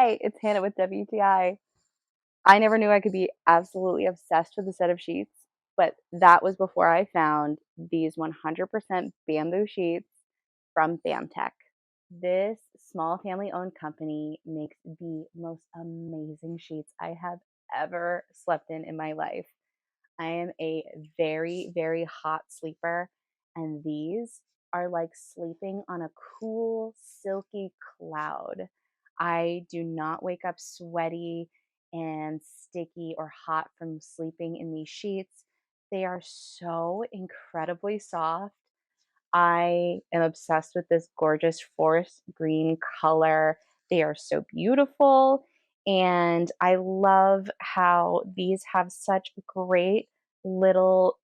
Hi, it's Hannah with WTI. I never knew I could be absolutely obsessed with a set of sheets, but that was before I found these 100% bamboo sheets from Bamtek. This small family owned company makes the most amazing sheets I have ever slept in my life. I am a very, very hot sleeper, and these are like sleeping on a cool, silky cloud. I do not wake up sweaty and sticky or hot from sleeping in these sheets. They are so incredibly soft. I am obsessed with this gorgeous forest green color. They are so beautiful. And I love how these have such great little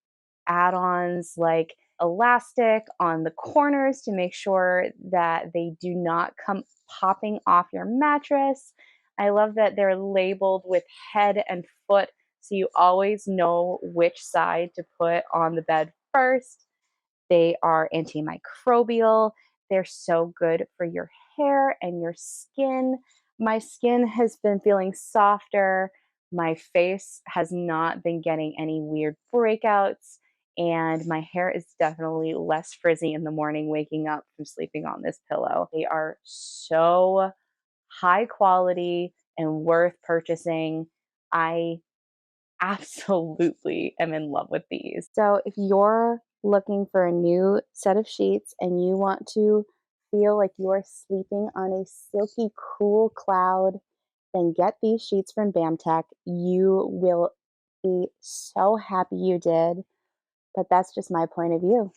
add ons like elastic on the corners to make sure that they do not come popping off your mattress. I love that they're labeled with head and foot so you always know which side to put on the bed first. They are antimicrobial. They're so good for your hair and your skin. My skin has been feeling softer. My face has not been getting any weird breakouts. And my hair is definitely less frizzy in the morning waking up from sleeping on this pillow. They are so high quality and worth purchasing. I absolutely am in love with these. So if you're looking for a new set of sheets and you want to feel like you're sleeping on a silky, cool cloud, then get these sheets from Bamtek. You will be so happy you did. But that's just my point of view.